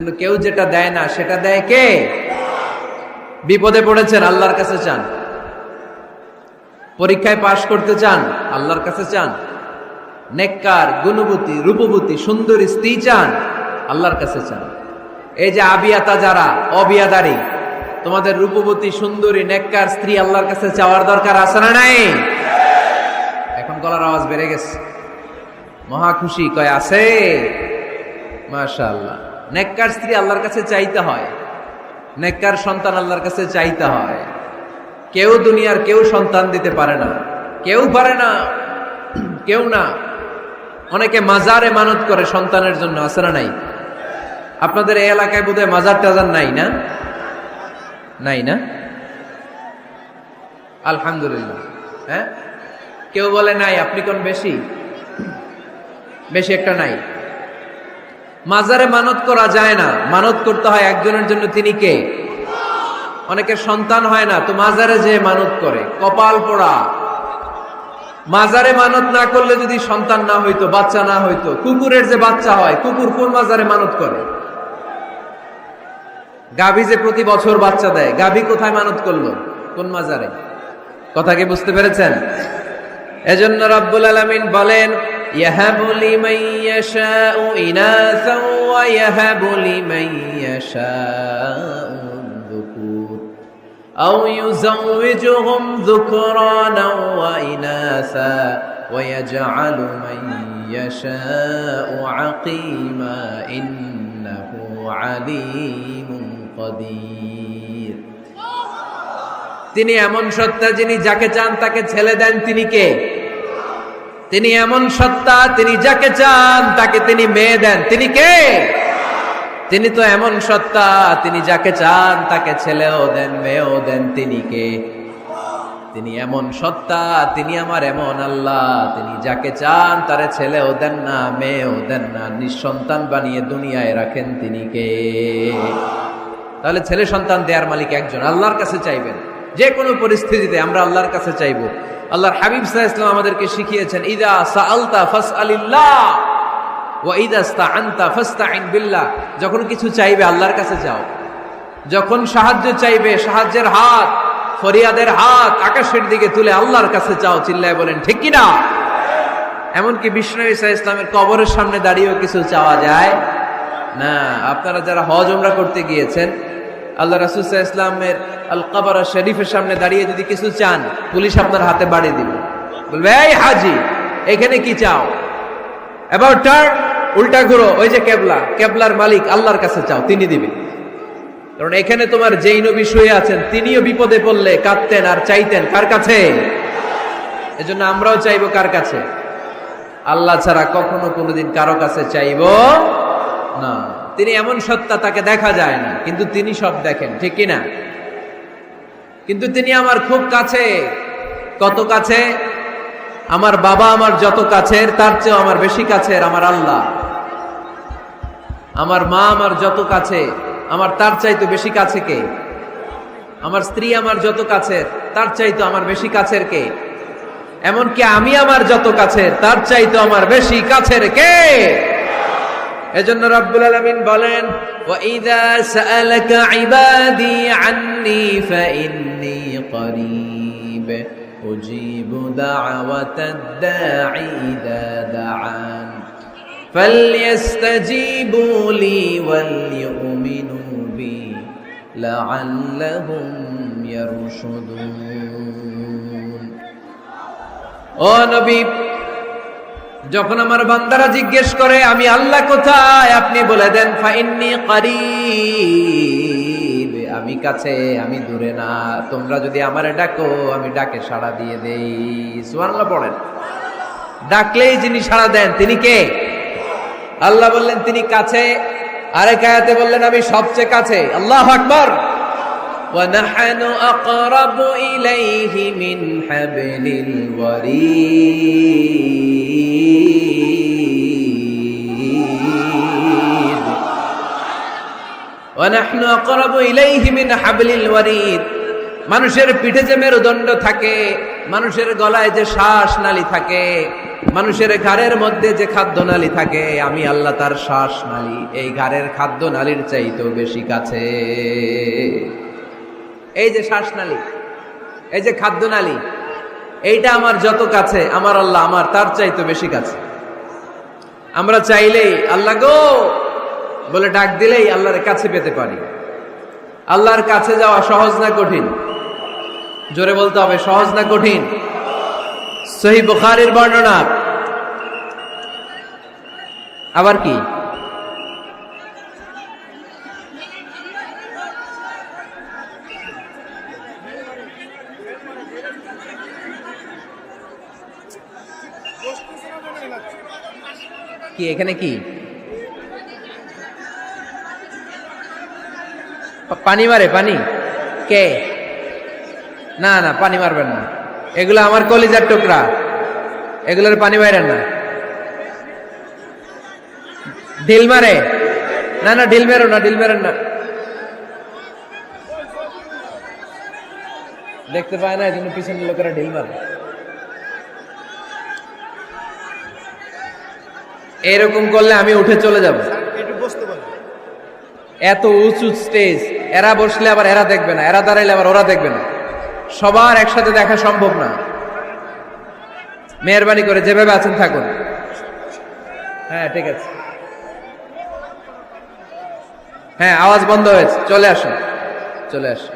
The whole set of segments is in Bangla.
কিন্তু কেউ যেটা দেয় না সেটা দেয় কে? বিপদে পড়েছেন, আল্লাহর কাছে চান। পরীক্ষায় পাশ করতে চান, আল্লাহর কাছে চান। নেককার, গুণবতী, রূপবতী, সুন্দর স্ত্রী চান, আল্লাহর কাছে চান। এই যে আবিয়াতা যারা অবিয়াদারি, তোমাদের রূপবতী, সুন্দরী, নেককার স্ত্রী আল্লাহর কাছে চাওয়ার দরকার আছে না নাই? এখন গলার আওয়াজ বেড়ে গেছে, মহা খুশি, কয় আছে। মাশাআল্লাহ। নেককার স্ত্রী আল্লাহর কাছে চাইতে হয়, নেককার সন্তান আল্লাহর কাছে চাইতে হয়। কেউ দুনিয়ার কেউ সন্তান দিতে পারে না, কেউ পারে না, কেউ না। অনেকে মাজারে মানত করে সন্তানের জন্য, আছে না নাই? আপনাদের এই এলাকায় বোধহয় মাজার টাজার নাই না? নাই না? আলহামদুলিল্লাহ। হ্যাঁ, কেউ বলে নাই, আপনি কোন বেশি বেশি একটা নাই। মাজারে মানত করা যায় না, মানত করতে হয় একজনের জন্য, তিনি কে? অনেকের সন্তান হয় না, তো মাজারে যে মানত করে, কপাল পোড়া। মাজারে মানত না করলে যদি সন্তান না হইতো, বাচ্চা না হইতো, কুকুরের যে বাচ্চা হয়, কুকুর কোন মাজারে মানত করে? গাভী যে প্রতি বছর বাচ্চা দেয়, গাভী কোথায় মানত করলো? কোন মাজারে? কথা কি বুঝতে পেরেছেন? এজন্য রাব্বুল আলামিন বলেন, ইয়াহাবু লিমান ইয়াশাউ ইনাসান ওয়া ইয়াহাবু লিমান ইয়াশাউ যুকুর আও ইউযাওয়িজুহুম যুকরানা ওয়া ইনাসা ওয়া ইয়াজআলু মান ইয়াশাউ আকিমা ইন্নাহু আলীমুন কাদির। তিনি এমন সত্তা, যিনি যাকে চান তাকে ছেলে দেন, তিনি কে? তিনি এমন সত্তা, তিনি যাকে চান তাকে তিনি মেয়ে দেন, তিনি কে? তিনি তো এমন সত্তা, তিনি যাকে চান তাকে ছেলেও দেন, মেয়েও দেন, তিনি কে? তিনি এমন সত্তা, তিনি আমার এমন আল্লাহ, তিনি যাকে চান তারে ছেলেও দেন না, মেয়েও দেন না, নিঃসন্তান বানিয়ে দুনিয়ায় রাখেন, তিনি কে? তাহলে ছেলে সন্তান দেয়ার মালিক একজন, আল্লাহর কাছে চাইবেন। যে কোনো পরিস্থিতিতে আমরা আল্লাহর কাছে চাইবো। আল্লাহর হাবিব সাল্লাল্লাহু আলাইহি ওয়াসাল্লাম আমাদেরকে শিখিয়েছেন, ইযা সাআলতা ফাসআলিল্লাহ ওয়া ইযা ইসতাআনতা ফাসতাইন বিল্লাহ। যখন কিছু চাইবে আল্লাহর কাছে চাও, যখন সাহায্য চাইবে সাহায্যের হাত, ফরিয়াদের হাত আকাশের দিকে তুলে আল্লাহর কাছে চাও। চিল্লায় বলেন ঠিক কি না? এমনকি বিষ্ণু ঈসা ইসলামের কবরের সামনে দাঁড়িয়েও কিছু চাওয়া যায় না। আপনারা যারা হজ উমরা করতে গিয়েছেন, আল্লাহ রাসূল সাল্লাল্লাহু আলাইহি ওয়াসাল্লামের আল কবর শরীফের সামনে দাঁড়িয়ে যদি কিছু চান, পুলিশ আপনার হাতে বাড়ি দিবে, বলবে, এই হাজি, এখানে কি চাও? এবার টার্ন, উল্টা ঘুরো, ওই যে কেবলা, কেবলার মালিক আল্লাহর কাছে চাও, তিনি দিবেন। কারণ এখানে তোমার যেই নবী শুয়ে আছেন, তিনিও বিপদে পড়লে কাঁদতেন আর চাইতেন কার কাছে? এজন্য আমরাও চাইবো কার কাছে? আল্লাহ ছাড়া কখনো কোনোদিন কারো কাছে চাইবো না। তিনি এমন সত্তা, তাকে দেখা যায় না, কিন্তু তিনি সব দেখেন, ঠিক কিনা? কিন্তু তিনি আমার খুব কাছে। কত কাছে? আমার বাবা আমার যত কাছের, তার চেয়েও আমার বেশি কাছের আমার আল্লাহ। আমার মা আমার যত কাছে, আমার তার চাইতো বেশি কাছে কে? আমার স্ত্রী আমার যত কাছের, তার চাইতো আমার বেশি কাছের কে? এমনকি আমি আমার যত কাছের, তার চাইতো আমার বেশি কাছের কে? এজন্য রাব্বুল আলামিন বলেন, ওয়া ইযা সাআলাকা ইবাদি আন্নী ফাইন্নী করিব উজিবু দাওয়াতাদ দাঈ ইযা দাআন ফালইস্তাজিবু লি ওয়াল ইউমিনু বি লাআল্লাহুম ইয়ারশুদুন। ও নবী, যখন আমার বান্দারা জিজ্ঞেস করে আমি আল্লাহ কোথায়, আপনি বলে দেন ফাইন্নী করিব, আমি কাছে, আমি দূরে না। তোমরা যদি আমারে ডাকো, আমি ডাকে সাড়া দিয়ে দেই। সুবহানাল্লাহ পড়েন। ডাকলেই যিনি সাড়া দেন, তিনি কে? আল্লাহ বললেন তিনি কাছে। আরেক আয়াতে বললেন আমি সবচেয়ে কাছে। আল্লাহু আকবার। ওয়া নাহনু আকরাবু ইলাইহি মিন হাবলিল ওয়ারিদ। ওয়া নাহনু আকরাবু ইলাইহি মিন হাবলিল ওয়ারিদ। মানুষের পিঠে যে মেরুদণ্ড থাকে, মানুষের গলায় যে শ্বাস নালী থাকে, মানুষের ঘাড়ের মধ্যে যে খাদ্য নালী থাকে, আমি আল্লাহ তার শ্বাস নালী এই ঘাড়ের খাদ্য নালীর চাইতেও বেশি কাছে। এই যে শ্বাস নালী, এই যে খাদ্য নালী, এইটা আমার যত কাছে, আমার আল্লাহ আমার তার চাইতে বেশি কাছে। আমরা চাইলেই আল্লাহ গো বলে ডাক দিলেই আল্লাহর কাছে পেতে পারি। আল্লাহর কাছে যাওয়া সহজ না কঠিন? জোরে বলতে হবে, সহজ না কঠিন? সহিহ বুখারীর বর্ণনা। আবার কি? কি এখানে কি পানি মারে? পানি কে? না না, পানি মারবেন না, এগুলো আমার কলিজার টুকরা, এগুলোর পানি মারেন না। ঢিল মারে? না না, ঢিল মেরো না, ঢিল মেরেন না। দেখতে পায় না, এই জন্য পিছনের লোকেরা ঢিল মারে। এরকম করলে আমি উঠে চলে যাব। এত উঁচু স্টেজ, এরা বসলে আবার এরা দেখবে না, এরা দাঁড়াইলে আবার ওরা দেখবে না, সবার একসাথে দেখা সম্ভব না। মেহরবানি করে যেভাবে আছেন থাকুন। হ্যাঁ ঠিক আছে, হ্যাঁ আওয়াজ বন্ধ হয়েছে, চলে আসুন, চলে আসুন।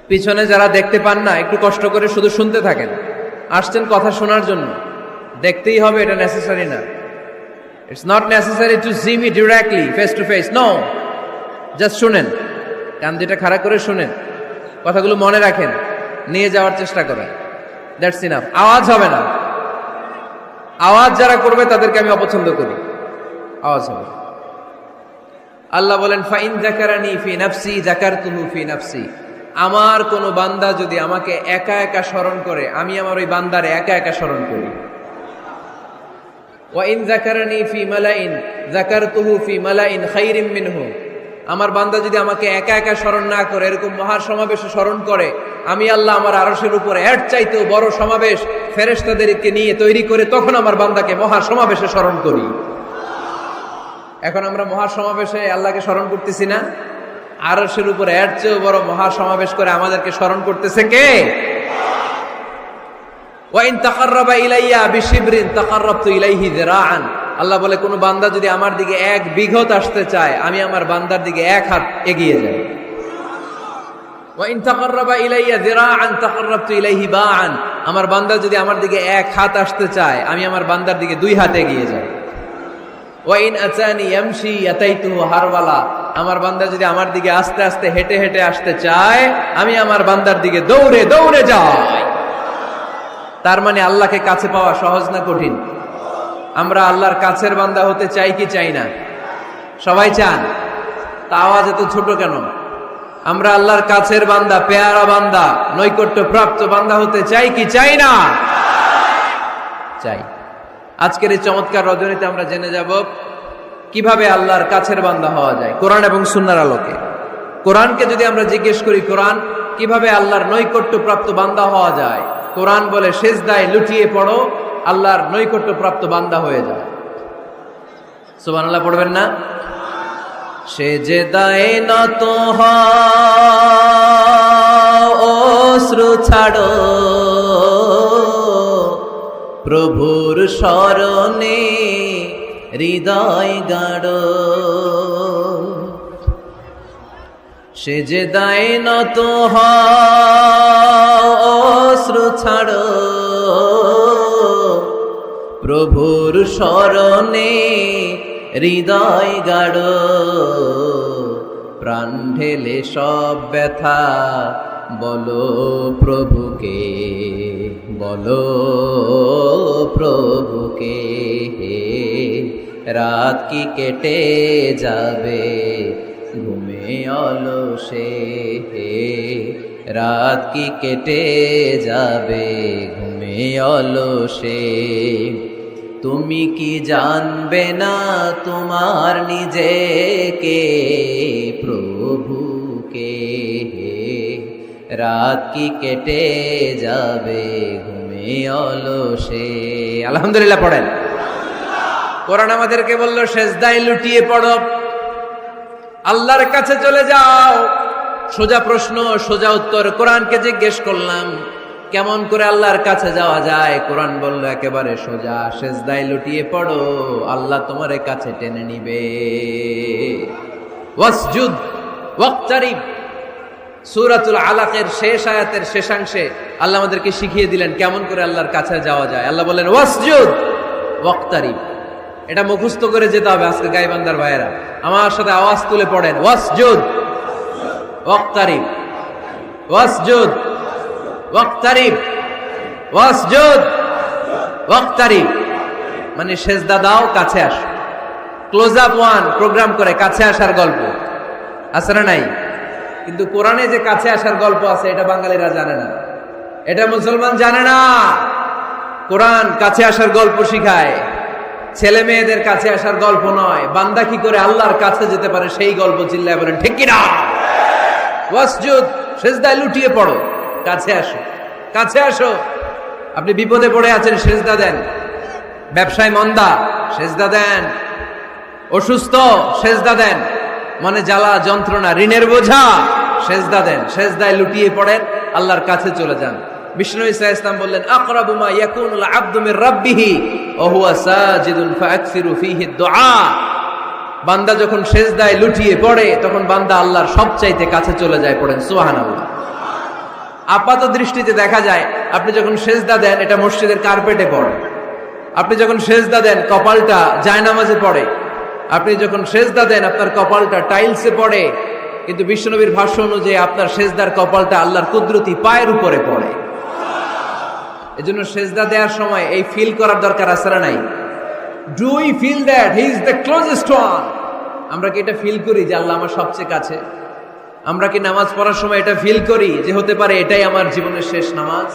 পিছনে যারা দেখতে পান না, একটু কষ্ট করে শুধু শুনতে থাকেন। আসছেন কথা শোনার জন্য, দেখতেই হবে এটা নেসেসারি না। It's not necessary to see me directly, face to face. No, just শুনেন, কান দুটা খাড়া করে শুনেন, কথাগুলো মনে রাখেন, নিয়ে যাওয়ার চেষ্টা করেন। That's enough. আওয়াজ হবে না। আওয়াজ যারা করবে তাদেরকে আমি অপছন্দ করি। আওয়াজ হবে। আল্লাহ বলেন ফাইন যাকারানি ফি নাফসি যাকারতুহু ফি নাফসি। আমার কোন বান্দা যদি আমাকে একা একা স্মরণ করে, আমি আমার ওই বান্দারে একা একা স্মরণ করি। ওয়াইন যাকারানি ফি মালাইন যাকারতুহু ফি মালাইন খাইরিম মিনহু। আমার বান্দা যদি আমাকে একা একা স্মরণ না করে, এরকম মহা সমাবেশে স্মরণ করে, আমি আল্লাহ আমার আরশের উপরে এর চাইতেও বড় সমাবেশ ফেরেশতাদেরকে নিয়ে তৈরি করে তখন আমার বান্দাকে মহা সমাবেশে স্মরণ করি। এখন আমরা মহা সমাবেশে আল্লাহকে স্মরণ করতেছি না? আরশের উপরে এর চেয়েও বড় মহা সমাবেশ করে আমাদেরকে স্মরণ করতেছে কে? ওয়াইন তাকাররাবা ইলাইয়া বিশিবরিন তাকাররাবতু ইলাইহি যিরাআন। আল্লাহ বলে কোন বান্দা যদি আমার দিকে এক বিঘত আসতে চায়, আমি আমার বান্দার দিকে এক হাত এগিয়ে যাই। ওয়াইন তাকাররাবা ইলাইয়া যিরাআন তাকাররাবতু ইলাইহি বাআন। আমার বান্দা যদি আমার দিকে এক হাত আসতে চায়, আমি আমার বান্দার দিকে দুই হাত এগিয়ে যাই। ওয়াইন আতানি ইয়ামশি আতাইতুহু হারওয়ালা। আমার বান্দা যদি আমার দিকে আস্তে আস্তে হেঁটে হেঁটে আসতে চায়, আমি আমার বান্দার দিকে দৌড়ে দৌড়ে যাই। তার মানে আল্লাহকে কাছে পাওয়া সহজ না কঠিন? আমরা আল্লাহর কাছের বান্দা হতে চাই কি চাই না? সবাই চান। তা আওয়াজ এত ছোট কেন? আমরা আল্লাহর কাছের বান্দা, পেয়ারা বান্দা, নৈকট্য প্রাপ্ত বান্দা হতে চাই কি চাই না? চাই। আজকের এই চমৎকার রজনীতে আমরা জেনে যাব কিভাবে আল্লাহর কাছের বান্দা হওয়া যায় কোরআন এবং সুন্নাহর আলোকে। কোরআনকে যদি আমরা জিজ্ঞেস করি, কোরআন কিভাবে আল্লাহর নৈকট্য প্রাপ্ত বান্দা হওয়া যায়, কোরআন বলে সেজদায় লুটিয়ে পড়ো, আল্লাহর নৈকট্য প্রাপ্ত বান্দা হয়ে যায়। সুবহানাল্লাহ পড়বেন না? সেজদায় নত হও, অশ্রু ছাড়ো, প্রভুর শরণে হৃদয় গাড়ো। সেজদায় নত হও, অশ্রু ছাড়ো, প্রভুর শরণে হৃদয় গাড়ো। প্রাণ ঢেলে সব ব্যথা বলো প্রভুকে, বলো প্রভুকে। রাত কি কেটে যাবে ঘুমে অলসে, রাত কি কেটে যাবে ঘুমে অলসে। তুমি কি জানবে না তোমার নিজেকে, প্রভুকে। রাত কি কেটে যাবে ঘুমে অলসে। আলহামদুলিল্লাহ পড়েন। কোরআন আমাদেরকে বলল সেজদায় লুটিয়ে পড়ো, আল্লাহর কাছে চলে যাও। সোজা প্রশ্ন সোজা উত্তর। কোরআনকে জিজ্ঞেস করলাম কেমন করে আল্লাহর কাছে যাওয়া যায়, কোরআন বলল একেবারে সোজা, সেজদায় লুটিয়ে পড়ো, আল্লাহ তোমার কাছে টেনে নিবে। ওয়াসজুদ ওয়াক্তারিব, সূরাতুল আলাকের শেষ আয়াতের শেষাংশে আল্লাহ আমাদেরকে শিখিয়ে দিলেন কেমন করে আল্লাহর কাছে যাওয়া যায়। আল্লাহ বললেন ওয়াসজুদ ওয়াক্তারিব। এটা মুখস্থ করে যেতে হবে আজকে গাইবান্দার ভাইয়েরা, আমার সাথে আওয়াজ তুলে পড়েন ওয়াসজুদ ওয়াক্তারিব, ওয়াসজুদ ওয়াক্তারিব, ওয়াসজুদ ওয়াক্তারিব। মানে সেজদা দাও, কাছে আসো। ক্লোজ আপ ওয়ান প্রোগ্রাম করে কাছে আসার গল্প আছে না নাই? কিন্তু কোরআনে যে কাছে আসার গল্প আছে এটা বাঙালিরা জানে না, এটা মুসলমান জানে না। কোরআন কাছে আসার গল্প শিখায়, ছেলে মেয়েদের কাছে আসার গল্প নয়। বান্দা কি করে আল্লাহর কাছে যেতে পারে সেই গল্প। চিল্লায় বলেন ঠিক কিনা? ওয়াসজুদ, সেজদায় লুটিয়ে পড়ো, কাছে আসো, কাছে আসো। আপনি বিপদে পড়ে আছেন, সেজদা দেন। ব্যবসায় মন্দা, সেজদা দেন। অসুস্থ, সেজদা দেন। মনে জ্বালা যন্ত্রণা, ঋণের বোঝা, সেজদা দেন। সেজদায় লুটিয়ে পড়েন, আল্লাহর কাছে চলে যান। বিষ্ণু ঈসা ইসলাম বললেন আকরাবু মা ইয়াকুনুল আবদু মির রাব্বিহি ওয়া হুয়া সাজিদুন ফাআকসিরু ফীহি দুআ। বান্দা যখন সেজদায় লুটিয়ে পড়ে তখন বান্দা আল্লাহর সবচাইতে কাছে চলে যায়। পড়েন সুবহানাল্লাহ। আপাত দৃষ্টিতে দেখা যায় আপনি যখন সেজদা দেন এটা মসজিদের কার্পেটে পড়ে, আপনি যখন সেজদা দেন কপালটা জায়নামাজে পড়ে, আপনি যখন সেজদা দেন আপনার কপালটা টাইলসে পড়ে। কিন্তু বিশ্বনবীর ভাষ্য অনুযায়ী আপনার সেজদার কপালটা আল্লাহর কুদরতি পায়ের উপরে পড়ে। এজন্য সেজদা দেওয়ার সময় এই ফিল করার দরকার আছে না নাই? Do we feel that he is the closest one? আমরা কি এটা ফিল করি যে আল্লাহ আমার সবচেয়ে কাছে? আমরা কি নামাজ পড়ার সময় এটা ফিল করি যে হতে পারে এটাই আমার জীবনের শেষ নামাজ?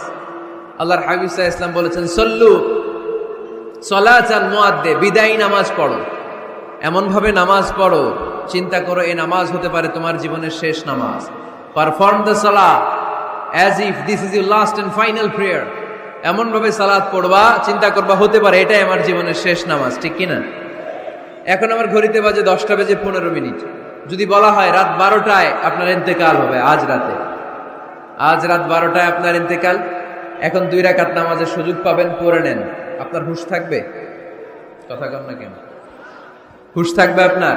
আল্লাহর হাবিব সাল্লাল্লাহু আলাইহি ওয়াসাল্লাম বলেছেন সল্লু সলাতান মুআদ্দে, বিদায়ী নামাজ পড়ো, এমন ভাবে নামাজ পড়ো চিন্তা করো এই নামাজ হতে পারে তোমার জীবনের শেষ নামাজ। পারফর্ম দ্য সালাহ as if this is your last and final prayer. এমন ভাবে সালাত পড়বা চিন্তা করবা হতে পারে এটাই আমার জীবনের শেষ নামাজ। ঠিক কিনা? এখন আমার ঘড়িতে বাজে 10:15। যদি বলা হয় রাত 12টায় আপনার ইন্তেকাল হবে, আজ রাতে, আজ রাত 12টায় আপনার ইন্তেকাল, এখন 2 রাকাত নামাজের সুযোগ পাবেন, পড়ে নেন, আপনার হুঁশ থাকবে? কথা কন না কেন? হুঁশ থাকবে আপনার?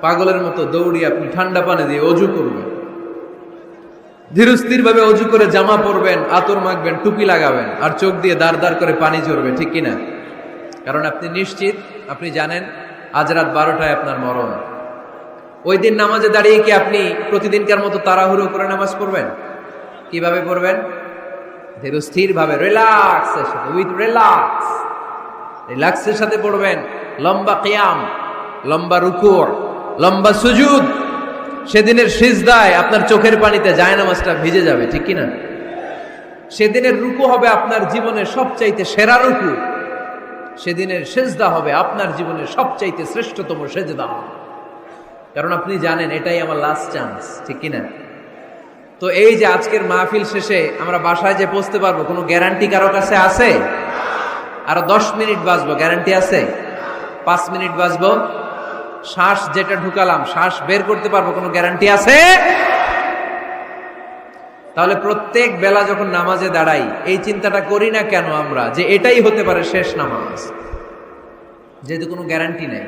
পাগলের মতো দৌড়িয়ে আপনি ঠান্ডা পানি দিয়ে অজু করবেন, ধীরস্থির ভাবে অজু করে জামা পরবেন, আতর মাখবেন, টুপি লাগাবেন, আর চোখ দিয়ে দাঁড় দাঁড় করে পানি ঝরবে। ঠিক কিনা? কারণ আপনি নিশ্চিত, আপনি জানেন আজ রাত 12টায় আপনার মরণ। ওই দিন নামাজে দাঁড়িয়ে কি আপনি প্রতিদিনকার মতো তাড়াহুড়ো করে নামাজ পড়বেন? কিভাবে পড়বেন? ধীরস্থির ভাবে, রিল্যাক্সের সাথে, উইথ রিল্যাক্স, রিল্যাক্সের সাথে পড়বেন। লম্বা কিয়াম, লম্বা রুকু, লম্বা সুজুদ। সেদিনের সিজদায় আপনার চোখের পানিতে জায়নামাজটা ভিজে যাবে। ঠিক কিনা? সেদিনের রুকু হবে আপনার জীবনের সবচাইতে সেরা রুকু, সেদিনের সেজদা হবে আপনার জীবনের সবচাইতে শ্রেষ্ঠতম সেজদা। কারণ আপনি জানেন এটাই আমার লাস্ট চান্স। ঠিক কিনা? তো এই যে আজকের মাহফিল শেষে আমরা বাসায় যে পৌঁছতে পারবো কোনো গ্যারান্টি কারো কাছে আছে? আরো 10 মিনিট বাঁচবো, গ্যারান্টি আছে? 5 মিনিট বাঁচবো, শ্বাস যেটা ঢুকালাম শ্বাস বের করতে পারবো, কোনো গ্যারান্টি আছে? তাহলে প্রত্যেক বেলা যখন নামাজে দাঁড়াই এই চিন্তাটা করি না কেন আমরা যে এটাই হতে পারে শেষ নামাজ? যেহেতু কোনো গ্যারান্টি নেই,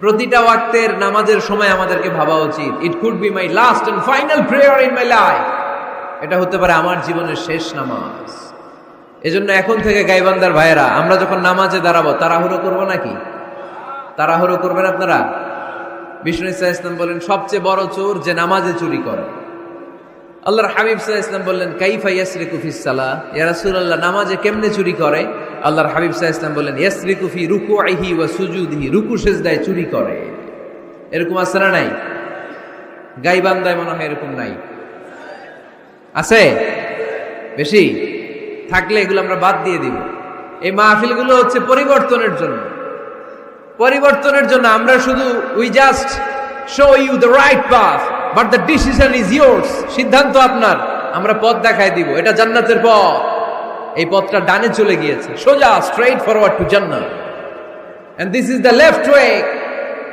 প্রতিটা ওয়াক্তের নামাজের সময় আমাদেরকে ভাবা উচিত it could be my last and final prayer in my life. এটা হতে পারে আমার জীবনের শেষ নামাজ। এজন্য এখন থেকে গাইবান্দার ভাইয়েরা আমরা যখন নামাজে দাঁড়াবো তাড়াহুড়ো করবো নাকি? তাড়াহুড়ো করবেন আপনারা? বিষ্ণু সাল্লাল্লাহু আলাইহি ওয়াসাল্লাম বলেন সবচেয়ে বড় চোর যে নামাজে চুরি করে। আল্লাহর হাবিব সাল্লাল্লাহু আলাইহি ওয়াসাল্লাম বললেন কাইফা ইয়াসরিকু ফিস সালাহ, ইয়া রাসূলুল্লাহ নামাজে কেমনে চুরি করে? আল্লাহর হাবিব সাল্লাল্লাহু আলাইহি ওয়াসাল্লাম বললেন ইয়াসরিকু ফি রুকুইহি ওয়া সুজুদিহি, রুকু সিজদায় চুরি করে। এরকম আছে না নাই? গাইবান্দায় মনে হয় এরকম নাই, আছে বেশি? থাকলে এগুলো আমরা বাদ দিয়ে দিব। এই মাহফিলগুলো হচ্ছে পরিবর্তনের জন্য, পরিবর্তনের জন্য। আমরা শুধু we just show you the right path, but the decision is yours, সিদ্ধান্ত আপনার। আমরা পথ দেখায় দিব, এটা জান্নাতের পথ। এই পথটা ডানে চলে গিয়েছে, সোজা স্ট্রেইট ফরওয়ার্ড টু জান্নাত, and this is the left way,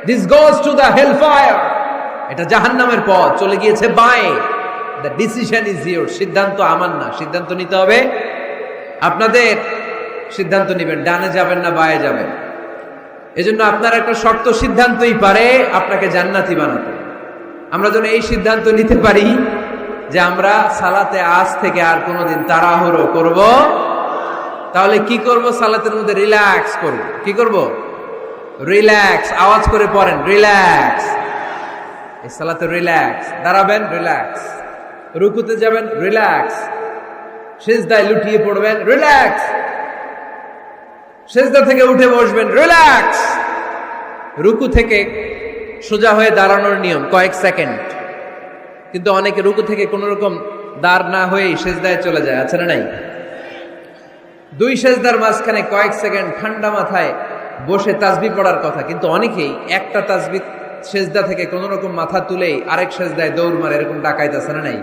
this goes to the hell fire. এটা জাহান্নামের পথ, চলে গিয়েছে বাঁয়ে। দ্য ডিসিশন ইজ ইয়োর্স, সিদ্ধান্ত আমার না, সিদ্ধান্ত নিতে হবে আপনাদের। সিদ্ধান্ত নেবেন, ডানে যাবেন না বাঁয়ে যাবেন। এজন্য আপনার একটা শক্ত সিদ্ধান্তই পারে আপনাকে জান্নাতি বানাতে। আমরা যেন এই সিদ্ধান্ত নিতে পারি যে আমরা সালাতে আজ থেকে আর কোনোদিন তাড়াহুড়ো করব। তাহলে কি করব? সালাতের মধ্যে রিল্যাক্স করব। কি করব? রিল্যাক্স। আওয়াজ করে পড়েন, রিল্যাক্স। এই সালাতে রিল্যাক্স। দাঁড়াবেন, রিল্যাক্স। রুকুতে যাবেন, রিল্যাক্স। সিজদায় লুটিয়ে পড়বেন, রিল্যাক্স। সিজদা থেকে উঠে বসবেন, রিল্যাক্স। রুকু থেকে সোজা হয়ে দাঁড়ানোর নিয়ম কয়েক সেকেন্ড, কিন্তু অনেকে রুকু থেকে কোন রকম দাঁড় না হয়েই সিজদায় চলে যায়, আছে না নাই? দুই সিজদার মাঝখানে কয়েক সেকেন্ড ঠান্ডা মাথায় বসে তাসবিহ পড়ার কথা, কিন্তু অনেকেই একটা তাসবিহ সিজদা থেকে কোন রকম মাথা তুলেই আরেক সিজদায় দৌড় মারে, এরকম ডাকাইত, আছে না নাই?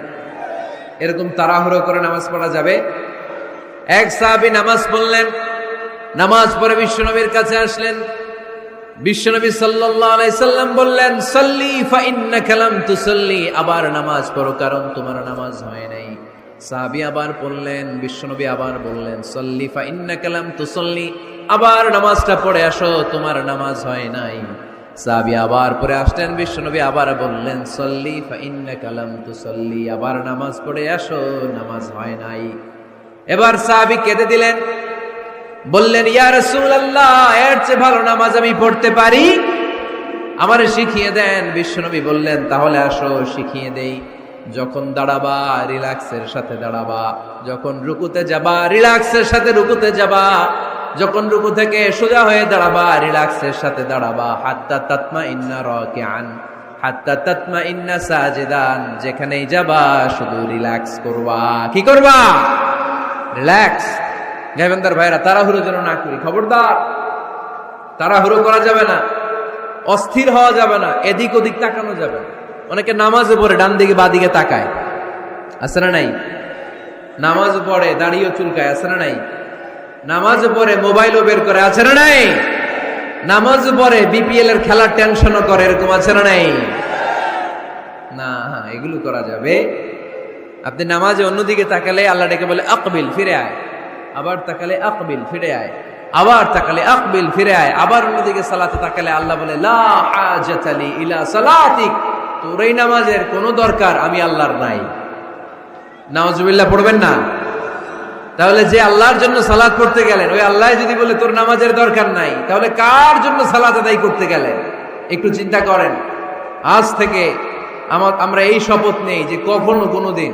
এরকম তাড়াহুড়ো করে নামাজ পড়া যাবে? এক সাহাবী নামাজ পড়লেন, নামাজ পড়ে বিশ্বনবীর কাছে আসলেন। বিশ্বনবী সাল্লাল্লাহু আলাইহি সাল্লাম বললেন, সাল্লি ফা ইন্নাকা লাম তুসাল্লি, আবার নামাজ পড়ো কারণ তোমার নামাজ হয় নাই। সাহাবী আবার পড়লেন, বিশ্বনবী আবার বললেন, সাল্লি ফা ইন্নাকা লাম তুসাল্লি, আবার নামাজটা পড়ে আসো, তোমার নামাজ হয় নাই। সাহাবী আবার পড়ে আসলেন, বিশ্বনবী আবার বললেন, সাল্লি ফা ইন্নাকা লাম তুসাল্লি, আবার নামাজ পড়ে আসো, নামাজ হয় নাই। এবার সাহাবী কেঁদে দিলেন, বললেন, ইয়া রাসূলুল্লাহ, এর চেয়ে ভালো নামাজ আমি পড়তে পারি, আমারে শিখিয়ে দেন। বিশ্বনবী বললেন, তাহলে আসো শিখিয়ে দেই। যখন দাঁড়াবা রিল্যাক্সের সাথে দাঁড়াবা, যখন রুকুতে যাবা রিল্যাক্সের সাথে রুকুতে যাবা, যখন রুকু থেকে সোজা হয়ে দাঁড়াবা রিল্যাক্সের সাথে দাঁড়াবা। হাত্তা তাতমাইন্না রাকিআন, হাত্তা তাতমাইন্না সাজিদান, যেখানেই যাবা শুধু রিল্যাক্স করবা। কি করবা? রিল্যাক্স। গাইবান্দার ভাইরা, তাড়াহুড়ো যেন না করি, খবরদার। তাড়াহুড়ো করা যাবে না, অস্থির হওয়া যাবে না, এদিক ওদিক তাকানো যাবে না। অনেকে নামাজে পড়ে ডান দিকে বা দিকে তাকায়, আছে না নাই? নামাজ পড়ে দাঁড়িয়ে চুলকায়, আছে না নাই? নামাজ পড়ে মোবাইলও বের করে, আছে না নাই? নামাজ পড়ে বিপিএল এর খেলার টেনশনও করে, এরকম আছে না নাই? না, এগুলো করা যাবে। আপনি নামাজে অন্যদিকে তাকালে আল্লাহ ডেকে বলে, আকবিল, ফিরে আয়। আবার তাকালে আকবিল, ফিরে আয়। আবার তাকালে আকবিল, ফিরে আয়। আবার অন্যদিকে সালাতে তাকালে আল্লাহ বলে, লা হাজাতা লি ইলা সালাতিক, তোর এই নামাজের কোনো দরকার আমি আল্লাহর নাই। নাউজুবিল্লাহ পড়বেন না? তাহলে যে আল্লাহর জন্য সালাত পড়তে গেলেন, ওই আল্লাহ যদি বলে তোর নামাজের দরকার নাই, তাহলে কার জন্য সালাত আদায় করতে গেলেন? একটু চিন্তা করেন। আজ থেকে আমরা এই শপথ নেই যে কখনো কোনোদিন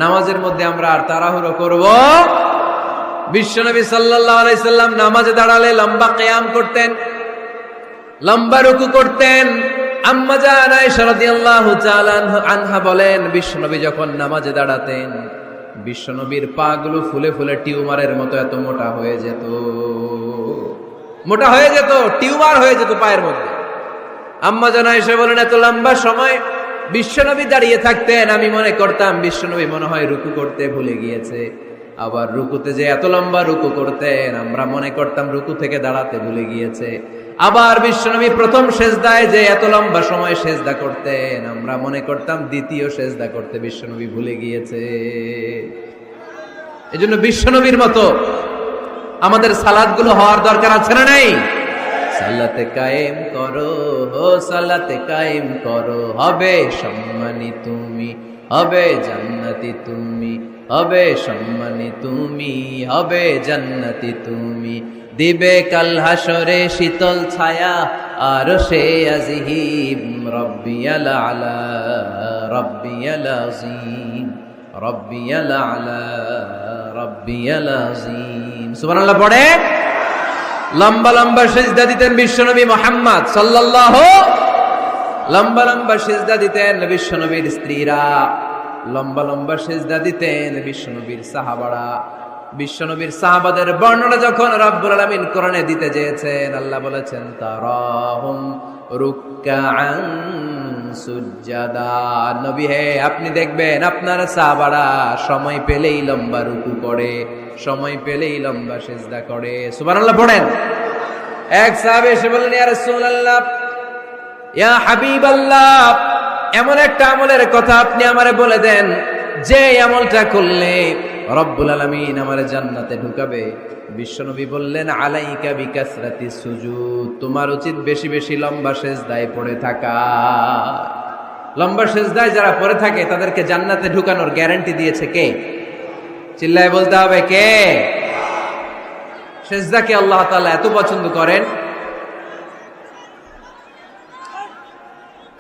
নামাজের মধ্যে আমরা আর তাড়াহুড়ো করব। বিশ্বনবী সাল্লাল্লাহু আলাইহি সাল্লাম নামাজে দাঁড়ালে লম্বা কিয়াম করতেন, লম্বা রুকু করতেন। আম্মা জান আয়েশা রাদিয়াল্লাহু তাআলা আনহা বলেন, বিশ্বনবী যখন নামাজে দাঁড়াতেন, বিশ্বনবীর পা গুলো ফুলে ফুলে টিউমারের মতো এত মোটা হয়ে যেত, মোটা হয়ে যেত, টিউমার হয়ে যেত পায়ের মধ্যে। আম্মা জান আয়েশা বলেন, এত লম্বা সময় বিশ্বনবী দাঁড়িয়ে থাকতেন, আমি মনে করতাম বিশ্বনবী মনে হয় রুকু করতে ভুলে গিয়েছে। আবার রুকুতে যে এত লম্বা রুকু করতেন, আমরা মনে করতাম রুকু থেকে দাঁড়াতে ভুলে গিয়েছে। আবার বিশ্বনবী প্রথম সেজদায় যে এত লম্বা সময় সেজদা করতেন, আমরা মনে করতাম দ্বিতীয় সেজদা করতে বিশ্বনবী ভুলে গিয়েছে। এজন্য বিশ্বনবীর মতো আমাদের সালাতগুলো হওয়ার দরকার আছে না নাই? সালাতে কায়েম করো, ও সালাতে কায়েম করো, হবে সম্মানী তুমি, হবে জান্নাতি তুমি, হবে সম্মানী তুমি, হবে জান্নাতি তুমি। দিবে কাল হাসরে শীতল ছায়া আরশে আজিম, রব্বিয়াল আলা, রব্বিয়াল আযীম, রব্বিয়াল আলা, রব্বিয়াল আযীম। সুবহানাল্লাহ পড়ে। লম্বা লম্বা সিজদা দিতেন বিশ্বনবী মুহাম্মদ সাল্লাল্লাহু, লম্বা লম্বা সিজদা দিতেন বিশ্বনবীর স্ত্রীরা, লম্বা লম্বা সিজদা দিতেন বিশ্বনবীর সাহাবারা। বিশ্বনবীর সাহাবাদের বর্ণনা যখন রব্বুল আলামিন কোরআনে দিতে চেয়েছেন, আল্লাহ বলেছেন, তারাহুম রুকআন সুজ্জাদা। নবী হে, আপনি দেখবেন আপনার সাহাবারা সময় পেলেই লম্বা রুকু করে, সময় পেলেই লম্বা সিজদা করে। সুবহানাল্লাহ পড়েন। এক সাহাবী এসে বললেন, ইয়া রাসূলুল্লাহ, ইয়া হাবিবাল্লাহ, এমন একটা আমলের কথা আপনি আমারে বলে দেন যে আমলটা করলে রব্বুল আলামিন আমারে জান্নাতে ঢুকাবে। বিশ্বনবী বললেন, আলাইকা বিকাসরাতি সুজুদ, তোমার উচিত বেশি বেশি লম্বা সিজদায় পড়ে থাকা। লম্বা সিজদায় যারা পড়ে থাকে তাদেরকে জান্নাতে ঢুকানোর গ্যারান্টি দিয়েছে কে? চিল্লায় বলতে হবে কে? সিজদাকে আল্লাহ তাআলা এত পছন্দ করেন।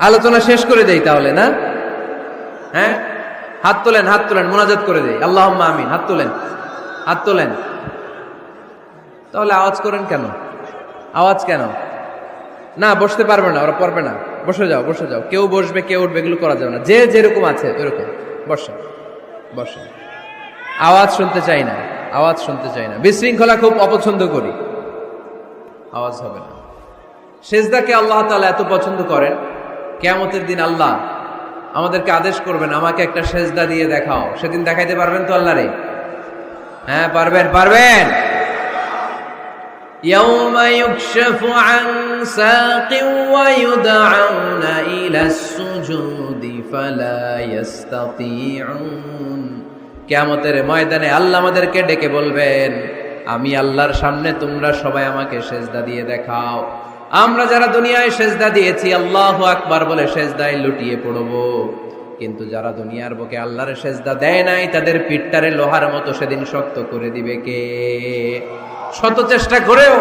আলোচনা শেষ করে দেই তাহলে, না? হ্যাঁ, হাত তোলেন, হাত তোলেন, মুনাজাত করে দেই। আল্লাহুম্মা আমিন। হাত তোলেন, হাত তোলেন। তাহলে আওয়াজ করেন কেন? আওয়াজ কেন? না, বসতে পারবে না, ওরা পড়বে না। বসে যাও, বসে যাও। কেউ বসবে, কেউ উঠবে, এগুলো করা যাবে না। যে যেরকম আছে ওইরকম বসে, বসে। আওয়াজ শুনতে চাই না, আওয়াজ শুনতে চাই না। বিশৃঙ্খলা খুব অপছন্দ করি, আওয়াজ হবে না। সিজদাকে আল্লাহ তাআলা এত পছন্দ করেন, কিয়ামতের দিন আল্লাহ আমাদেরকে আদেশ করবেন, আমাকে একটা সিজদা দিয়ে দেখাও। সেদিন দেখাইতে পারবেন তো আল্লাহরে? হ্যাঁ, পারবেন, পারবেন। يوم يكشف عن ساق ويدعون إلى السجود فلا يستطيعون। কিয়ামতের ময়দানে আল্লাহ আমাদেরকে ডেকে বলবেন, আমি আল্লাহর সামনে তোমরা সবাই আমাকে সিজদা দিয়ে দেখাও। আমরা যারা দুনিয়ায় সিজদা দিয়েছি আল্লাহু আকবার বলে সিজদায় লুটিয়ে পড়ব, কিন্তু যারা দুনিয়ার বুকে আল্লাহর সিজদা দেয় নাই তাদের পিঠটারে লোহার মতো সেদিন শক্ত করে দিবে কে? শত চেষ্টা করেও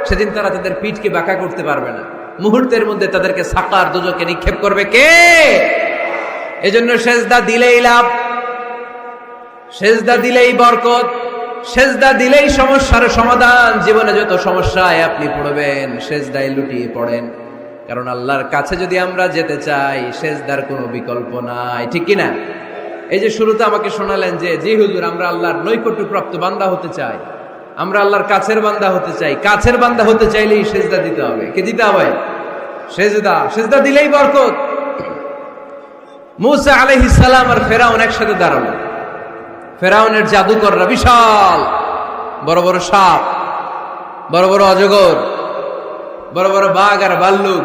সেদিন তারা তাদের পিঠকে বাঁকা করতে পারবে না। মুহূর্তের মধ্যে তাদেরকে সাকার দোজকে নিক্ষেপ করবে কে? এজন্য সিজদা দিলেই লাভ, সিজদা দিলেই বরকত, সিজদা দিলেই সমস্যার সমাধান। জীবনে যত সমস্যায় আপনি পড়বেন সিজদায় লুটিয়ে পড়েন, কারণ আল্লাহর কাছে যদি আমরা যেতে চাই সিজদার কোনো বিকল্প নাই, ঠিক কি না? এই যে শুরুতে আমাকে শোনালেন যে জি হুজুর, আমরা আল্লাহর নৈকট্যপ্রাপ্ত বান্দা হতে চাই, আমরা আল্লাহর কাছের বান্দা হতে চাই। কাছের বান্দা হতে চাইলেই সিজদা দিতে হবে। কে দিতে হবে? সিজদা। সিজদা দিলেই বরকত। মুসা আলাইহিস সালাম আর ফেরাউন একসাথে দাঁড়ালো। ফেরাউনের জাদুকররা বিশাল বড় বড় সাপ, বড় বড় অজগর, বড় বড় বাঘ আর ভাল্লুক,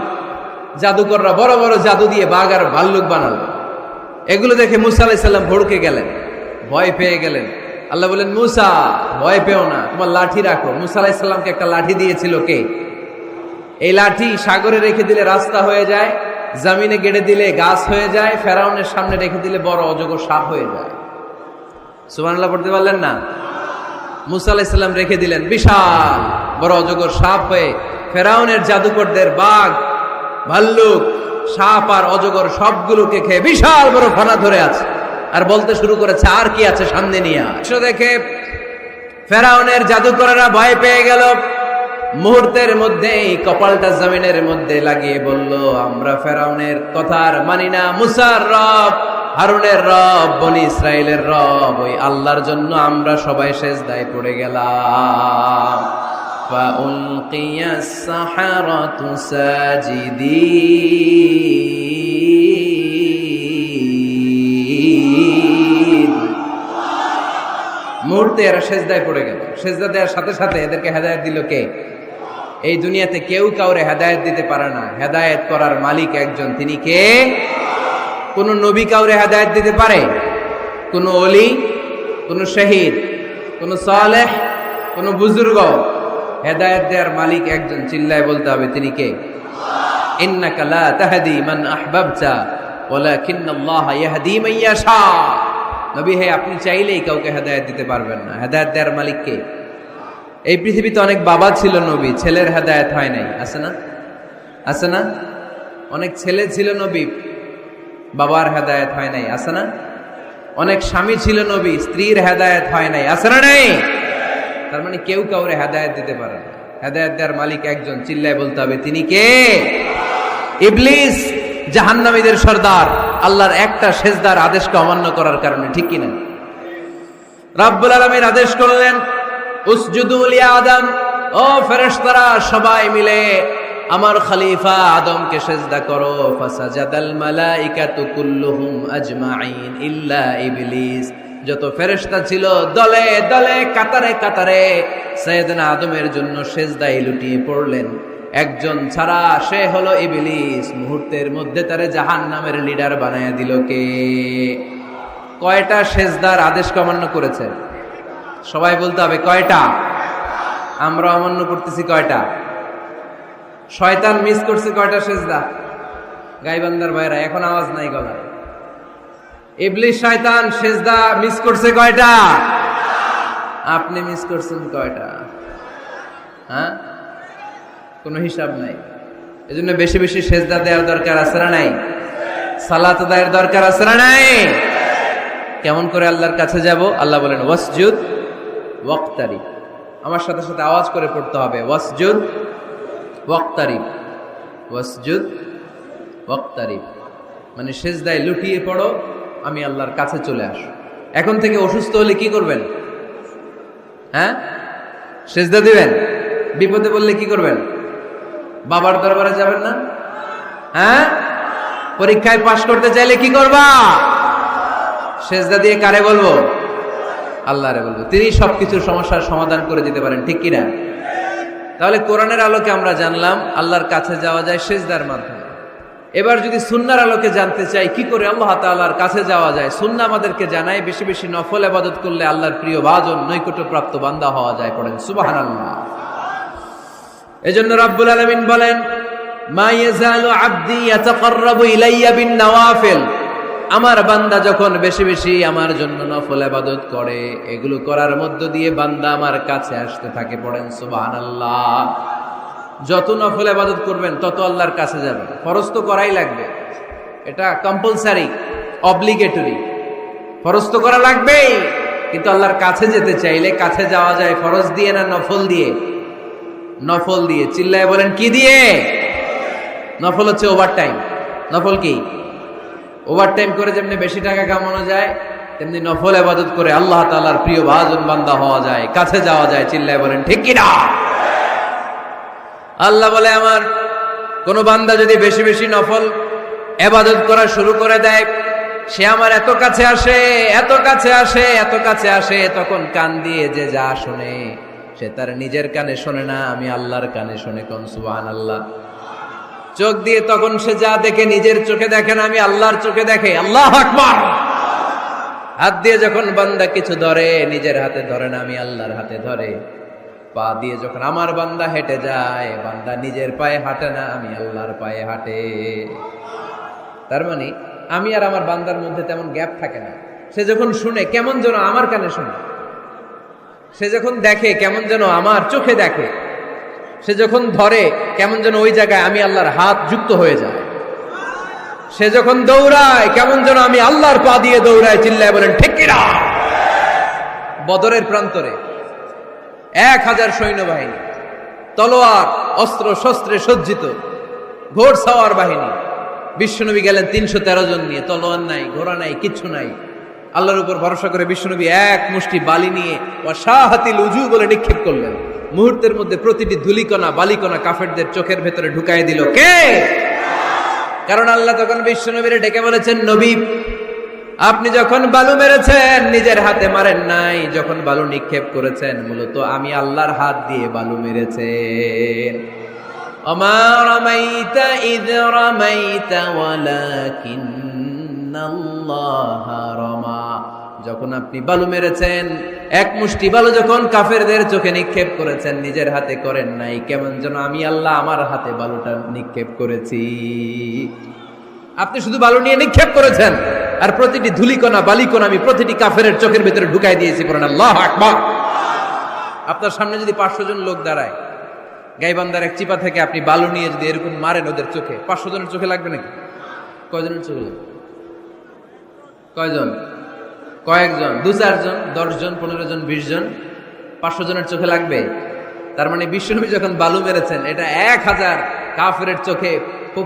জাদুকররা বড় বড় জাদু দিয়ে বাঘ আর ভাল্লুক বানালো। এগুলো দেখে মুসা আলাইহিস সালাম ভড়কে গেলেন, ভয় পেয়ে গেলেন। আল্লাহ বলেন, মুসা ভয় পেও না, তোমার লাঠি রাখো। মুসা আলাইহিস সালামকে একটা লাঠি দিয়েছিল কে? এই লাঠি সাগরে রেখে দিলে রাস্তা হয়ে যায়, জমিনে গেড়ে দিলে গাছ হয়ে যায়, ফেরাউনের সামনে রেখে দিলে বড় অজগর সাপ হয়ে যায়। সুবহানাল্লাহ পড়তে পারলেন না? মুসা আলাইহিস সালাম রেখে দিলেন বিশাল বড় অজগর সাপ হয়ে ফেরাউনের জাদুকরদের বাঘ, ভাল্লুক, সাপ আর অজগর সবগুলোকে খেয়ে বিশাল বড় ফনা ধরে আছে। আর বলতে শুরু করেছে, আর কি আছে সামনে নিয়ে। দেখে ফেরাউনের জাদুকরেরা ভয় পেয়ে গেল। মুহূর্তের মধ্যেই কপালটা জমিনের মধ্যে লাগিয়ে বলল, আমরা ফেরাউনের কথা আর মানি না। মুসার রব, হারুনের রব, বনি ইসরাইলের রব, ওই আল্লাহর জন্য আমরা সবাই সিজদায় পড়ে গেলাম। ফাউলকিয়াস সাহারাতু সাজিদিন। মুহূর্তে এরা সিজদায় পড়ে গেল। সিজদা দেওয়ার সাথে সাথে এদেরকে হেদায়েত দিল কে? এই দুনিয়াতে কেউ কাউরে হেদায়েত দিতে পারে না, হেদায়েত করার মালিক একজন, তিনি কে? কোন নবী কাউরে হেদায়েত দিতে পারে? কোন ওলি, কোন শহীদ, কোন সালেহ, কোন বুজুর্গ? হেদায়েত দেওয়ার মালিক একজন, চিল্লায় বলতে হবে তিনি কে? ইন্নাকা লা তাহদি মান আহবাবতা ওয়ালাকিন্নাল্লাহা ইয়াহদি মান ইয়াশা। নবী হে, আপনি চাইলেই কাউকে হেদায়েত দিতে পারবেন না, হেদায়েত দেওয়ার মালিক কে? এই পৃথিবীতে অনেক বাবা ছিল নবী, ছেলের হেদায়েত হয় নাই, আছে না? আছে না? অনেক ছেলে ছিল নবী, বাবার হেদায়েত হয় নাই, আছে না? অনেক স্বামী ছিল নবী, স্ত্রীর হেদায়েত হয় নাই, আছে না? নাই। তার মানে কেউ কাউরে হেদায়েত দিতে পারে না, হেদায়েত দেওয়ার মালিক একজন, চিল্লায় বলতে হবে তিনি কে? ইবলিস জাহান্নামীদের সর্দার, আল্লাহর একটা সিজদার আদেশকে অমান্য করার কারণে, ঠিক কিনা? রব্বুল আলামিন আদেশ করলেন, উসজুদু লি আদম, ও ফেরেশতারা সবাই মিলে আমার খলিফা আদমকে সিজদা করো। ফাসাজাদাল মালাইকাতু কুল্লুহুম আজমাইন ইল্লা ইবলিস, যত ফেরেশতা ছিল দলে দলে কাতারে কাতারে সাইয়েদনা আদমের জন্য সিজদায় লুটিয়ে পড়লেন। একজন ছাড়া, সে হলো ইবলিস। মুহূর্তের মধ্যে তারে জাহান্নামের লিডার বানায়া দিল কে? কয়টা সিজদার আদেশ অমান্য করেছে? সবাই বলতে হবে কয়টা? আমরা অমান্য করতেছি কয়টা? শয়তান মিস করছে কয়টা সিজদা? গাইবান্দার ভাইরা এখন আওয়াজ নাই গলায়। ইবলিস শয়তান সিজদা মিস করছে কয়টা? আপনি মিস করছেন কয়টা? হ্যাঁ, কোনো হিসাব নাই। এজন্য বেশি বেশি সিজদা দেওয়ার দরকার আছে না নাই? সালাত দেওয়ার দরকার আছে না নাই? কেমন করে আল্লাহর কাছে যাব? আল্লাহ বলেন ওয়াসজুদ ওয়াক্তারিব। আমার সাথে সাথে আওয়াজ করে পড়তে হবে ওয়াসজুদ ওয়াক্তারিব, ওয়াসজুদ ওয়াক্তারিব, মানে সিজদায় লুটিয়ে পড়ো, আমি আল্লাহর কাছে চলে আসো। এখন থেকে অসুস্থ হলে কি করবেন? হ্যাঁ, সিজদা দিবেন। বিপদে পড়লে কি করবেন? বাবার দরবারে যাবেন না? হ্যাঁ, পরীক্ষায় পাশ করতে চাইলে কি করবা? সিজদা দিয়ে কারে বলবো? আল্লাহরে বলবো। তিনি সবকিছুর সমস্যার সমাধান করে দিতে পারেন, ঠিক কিনা? তাহলে কোরআনের আলোকে আমরা জানলাম আল্লাহর কাছে যাওয়া যায় সিজদার মাধ্যমে। এবার যদি সুন্নাহর আলোকে জানতে চাই কি করে আল্লাহ তাআলার কাছে যাওয়া যায়, সুন্নাহ আমাদেরকে জানায় বেশি বেশি নফল ইবাদত করলে আল্লাহর প্রিয় ভাজন নৈকট্যপ্রাপ্ত বান্দা হওয়া যায়। পড়েন সুবহানাল্লাহ। এজন্য রাব্বুল আলামিন বলেন মা ইয়াজালু আবদি ইয়াতাকাররাবু ইলাইয়া বিন নওয়াফিল, আমার বান্দা যখন বেশি বেশি আমার জন্য নফল ইবাদত করে, এগুলো করার মধ্য দিয়ে বান্দা আমার কাছে আসতে থাকে। পড়েন সুবহানাল্লাহ। যত নফল ইবাদত করবেন তত আল্লাহর কাছে যাবেন। ফরজ তো করাই লাগবে, এটা কম্পালসারি, অব্লিগেটরি। ফরজ তো করা লাগবেই, কিন্তু আল্লাহর কাছে যেতে চাইলে কাছে যাওয়া যায় ফরজ দিয়ে না নফল দিয়ে? নফল দিয়ে। চিল্লায় বলেন কি দিয়ে? নফল হচ্ছে ওভারটাইম। নফল কি? ওভারটাইম করে যেমনি বেশি টাকা কামানো যায়, তেমনি নফল ইবাদত করে আল্লাহ তাআলার প্রিয় ভাজন বান্দা হওয়া যায়, কাছে যাওয়া যায়। চিল্লায় বলেন ঠিক কি না? আল্লাহ বলে আমার কোন বান্দা যদি বেশি বেশি নফল ইবাদত করা শুরু করে দেয়, সে আমার এত কাছে আসে, এত কাছে আসে, এত কাছে আসে, তখন কান দিয়ে যে যা শোনে সে তার নিজের কানে শোনে না, আমি আল্লাহর কানে শোনে। কোন সুবহানাল্লাহ। চোখ দিয়ে তখন সে যা দেখে নিজের চোখে দেখে না, আমি আল্লাহর চোখে দেখে। আল্লাহু আকবার। হাত দিয়ে যখন বান্দা কিছু ধরে, নিজের হাতে ধরে না, আমি আল্লাহর হাতে ধরে। পা দিয়ে যখন আমার বান্দা হেঁটে যায়, বান্দা নিজের পায়ে হাঁটে না, আমি আল্লাহর পায়ে হাঁটে। তার মানে আমি আর আমার বান্দার মধ্যে তেমন গ্যাপ থাকে না। সে যখন শুনে কেমন যেন আমার কানে শুনে, সে যখন দেখে কেমন যেন আমার চোখে দেখে, সে যখন ধরে কেমন যেন ওই জায়গায় আমি আল্লাহর হাত যুক্ত হয়ে যায়। সে যখন দৌড়ায় কেমন যেন আমি আল্লাহর পা দিয়ে দৌড়ায়। চিল্লায় বলেন ঠিক কি না? বদরের প্রান্তরে 1000 সৈন্যবাহিনী, তলোয়ার অস্ত্র শস্ত্রে সজ্জিত, ঘোড়সাওয়ার বাহিনী। বিশ্বনবী গেলেন 313 জন নিয়ে, তলোয়ার নাই, ঘোড়া নাই, কিচ্ছু নাই। আল্লাহর উপর ভরসা করে বিশ্বনবী এক মুষ্টি বালি নিয়ে ওয়াশাহাতিল উজু বলে নিক্ষেপ করলেন। মুহূর্তের মধ্যে প্রতিটি ধুলিকণা বালিকণা কাফেরদের চোখের ভেতরে ঢুকাই দিল কে? কারণ আল্লাহ তখন বিশ্বনবীরে ডেকে বলেছেন, নবী আপনি যখন বালু মেরেছেন নিজের হাতে মারেন নাই, যখন বালু নিক্ষেপ করেছেন মূলত আমি আল্লাহর হাত দিয়ে বালু মেরেছেন। ওমা রামাইতা ইয রামাইতা ওয়ালাকিন্নাল্লাহা রামা, যখন আপনি বালু মেরেছেন, এক মুষ্টি বালু যখন কাফেরদের চোখে নিক্ষেপ করেছেন, নিজের হাতে করেন নাই, কেমন যেন আমি আল্লাহ আমার হাতে বালুটা নিক্ষেপ করেছি। আপনি শুধু বালু নিয়ে নিক্ষেপ করেছেন, আর প্রতিটি ধুলিকণা বালিকণা আমি প্রতিটি কাফেরের চোখের ভিতরে ঢুকাই দিয়েছি। পড়েন আল্লাহু আকবার। আপনার সামনে যদি 500 জন লোক দাঁড়ায়, গাইবান্ধার এক চিপা থেকে আপনি বালু নিয়ে যদি এরকম মারেন ওদের চোখে, 500 জনের চোখে লাগবে নাকি? কয়জনের চোখে লাগবে? কয়জন? কয়েকজন, 2-4 জন, 10 জন, 15 জন, 20 জন, 500 জনের চোখে লাগবে? তার মানে বিশ্বনবী যখন বালু মেরেছেন, এটা 1000 কাফেরের চোখে